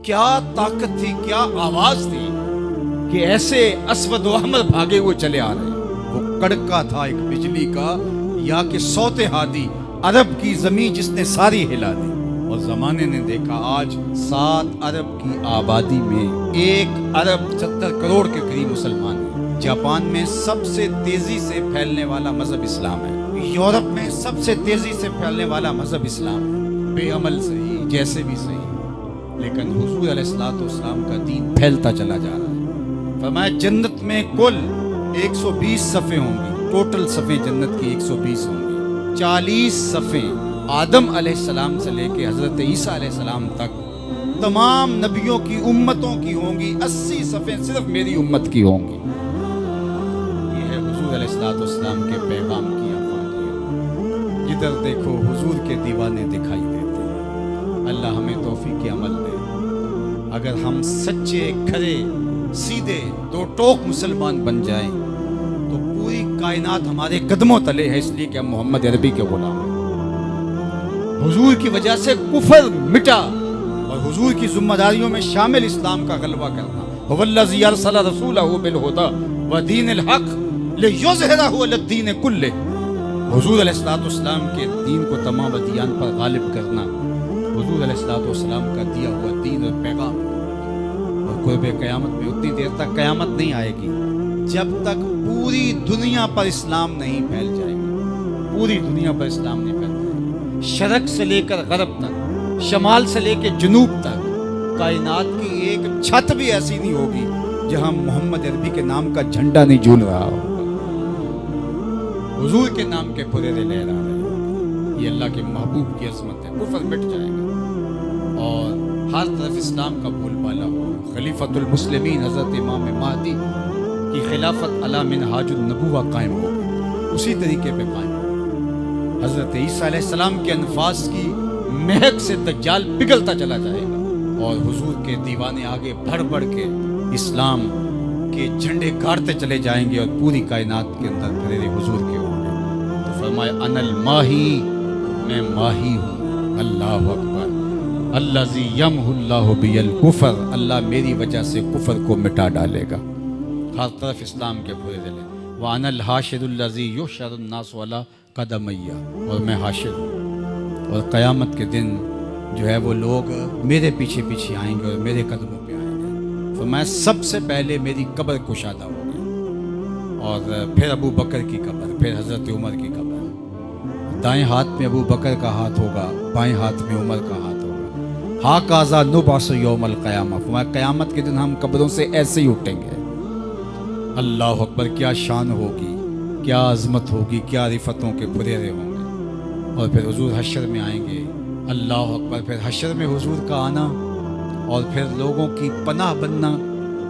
کیا طاقت تھی، کیا آواز تھی کہ ایسے اسود و احمر بھاگے ہوئے چلے آ رہے ہیں۔ وہ کڑکا تھا ایک بجلی کا، یا کہ صوت ہادی، عرب کی زمین جس نے ساری ہلا دی۔ اور زمانے نے دیکھا آج 7 ارب کی آبادی میں 1 ارب 70 کروڑ کے قریب مسلمان ہیں۔ جاپان میں سب سے تیزی سے پھیلنے والا مذہب اسلام ہے، یورپ میں سب سے تیزی سے پھیلنے والا مذہب اسلام ہے۔ بے عمل صحیح، جیسے بھی صحیح، لیکن حضور علیہ الصلوۃ والسلام کا دین پھیلتا چلا جا رہا ہے۔ فرمایا جنت میں کل 120 صفیں ہوں گی، ٹوٹل صفیں جنت کی 120 ہوں گی۔ 40 صفیں آدم علیہ السلام سے لے کے حضرت عیسیٰ علیہ السلام تک تمام نبیوں کی امتوں کی ہوں گی۔ 80 صفیں صرف میری امت کی ہوں گی۔ یہ ہے حضور علیہ الصلوۃ والسلام کے پیغام کی افادیت۔ جدھر دیکھو حضور کے دیوانے دکھائی دیتے ہیں۔ اللہ ہمیں توفیق عمل دے۔ اگر ہم سچے، کھرے، سیدھے، دو ٹوک مسلمان بن جائیں تو پوری کائنات ہمارے قدموں تلے ہے، اس لیے کہ ہم محمد عربی کے غلام ہیں۔ حضور کی وجہ سے کفر مٹا، اور حضور کی ذمہ داریوں میں شامل اسلام کا غلبہ کرنا۔ هو الذی ارسل رسولہ بالہدی ودین الحق لیظہرہ علی الدین کلہ۔ حضور علیہ الصلوۃ والسلام کے دین کو تمام ادیان پر غالب کرنا حضور علیہ الصلوۃ والسلام کا دیا ہوا دین اور پیغام۔ اور قرب قیامت میں اتنی دیر تک قیامت نہیں آئے گی جب تک پوری دنیا پر اسلام نہیں پھیل جائے گا۔ پوری دنیا پر اسلام نہیں پھیل جائے گا، شرق سے لے کر غرب تک، شمال سے لے کے جنوب تک، کائنات کی ایک چھت بھی ایسی نہیں ہوگی جہاں محمد عربی کے نام کا جھنڈا نہیں جھول رہا ہوگا، حضور کے نام کے پھریرے لہرا رہے ہیں۔ یہ اللہ کے محبوب کی عظمت ہے۔ کفر مٹ جائے گا اور ہر طرف اسلام کا بول بالا ہوگا۔ خلیفۃ المسلمین حضرت امام مہدی کی خلافت علی منہاج النبوہ قائم ہوگی، اسی طریقے پہ قائم ہوگی۔ حضرت عیسیٰ علیہ السلام کے انفاس کی مہک سے دجال پگھلتا چلا جائے گا، اور حضور کے دیوانے آگے بڑھ بڑھ کے اسلام کے جھنڈے گاڑتے چلے جائیں گے، اور پوری کائنات کے اندر پھریرے حضور کے ہوں گے۔ تو فرمایا انا الماہی، میں ماہی ہوں۔ اللہ اکبر۔ الذی یمحو اللہ بی الکفر، اللہ میری وجہ سے کفر کو مٹا ڈالے گا۔ ہر طرف اسلام کے پھریرے لے۔ وانا الحاشر الذی یحشر الناس علی قدمیہ، اور میں حاشر ہوں، اور قیامت کے دن جو ہے وہ لوگ میرے پیچھے پیچھے آئیں گے اور میرے قدموں پہ آئیں گے۔ تو میں سب سے پہلے میری قبر کشادہ ہوگی، اور پھر ابو بکر کی قبر، پھر حضرت عمر کی قبر۔ دائیں ہاتھ میں ابو بکر کا ہاتھ ہوگا، بائیں ہاتھ میں عمر کا ہاتھ ہوگا۔ ہاکذا نبعث یوم القیامہ، فرمایا قیامت کے دن ہم قبروں سے ایسے ہی اٹھیں گے۔ اللہ اکبر، کیا شان ہوگی، کیا عظمت ہوگی، کیا رفتوں کے پھریرے ہوں گے۔ اور پھر حضور حشر میں آئیں گے۔ اللہ اکبر، پھر حشر میں حضور کا آنا، اور پھر لوگوں کی پناہ بننا،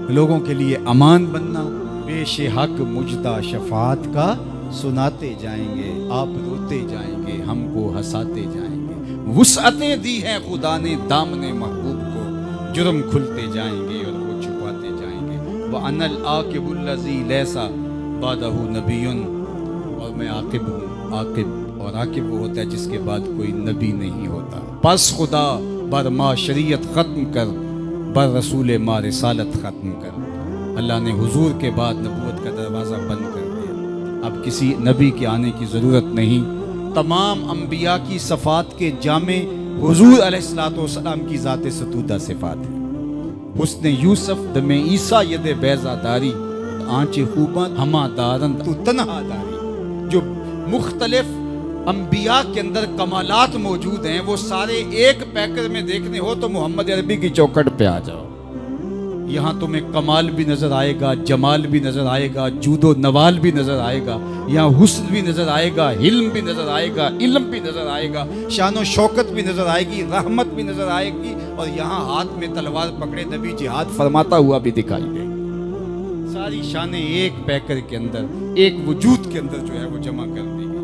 لوگوں کے لیے امان بننا۔ پیش حق مجدہ شفاعت کا سناتے جائیں گے، آپ روتے جائیں گے، ہم کو ہنساتے جائیں گے۔ وسعتیں دی ہیں خدا نے دامن محبوب کو، جرم کھلتے جائیں گے اور وہ چھپاتے جائیں گے۔ وَأَنَا الْعَاقِبُ الَّذِي لَيْسَ بَعْدَهُ نَبِيٌّ، اور میں عاقب ہوں۔ عاقب، اور عاقب وہ ہوتا ہے جس کے بعد کوئی نبی نہیں ہوتا۔ پس خدا بر ما شریعت ختم کر، بر رسول ما رسالت ختم کر۔ اللہ نے حضور کے بعد نبوت کا دروازہ بند کر دیا، اب کسی نبی کے آنے کی ضرورت نہیں۔ تمام انبیاء کی صفات کے جامع حضور علیہ الصلوۃ والسلام کی ذات ستودہ صفات ہیں۔ حسن یوسف دم عیسیٰ ید بیضا داری، آنچ خوباں ہما دارن تو تنہا داری۔ جو مختلف انبیاء کے اندر کمالات موجود ہیں، وہ سارے ایک پیکر میں دیکھنے ہو تو محمد عربی کی چوکھٹ پہ آ جاؤ۔ یہاں تمہیں کمال بھی نظر آئے گا، جمال بھی نظر آئے گا، جود و نوال بھی نظر آئے گا، یہاں حسن بھی نظر آئے گا، حلم بھی نظر آئے گا، علم بھی نظر آئے گا، شان و شوکت بھی نظر آئے گی، رحمت بھی نظر آئے گی، اور یہاں ہاتھ میں تلوار پکڑے نبی جہاد فرماتا ہوا بھی دکھائی دے گی۔ ساری شانیں ایک پیکر کے اندر، ایک وجود کے اندر جو ہے وہ جمع کر دی گئی۔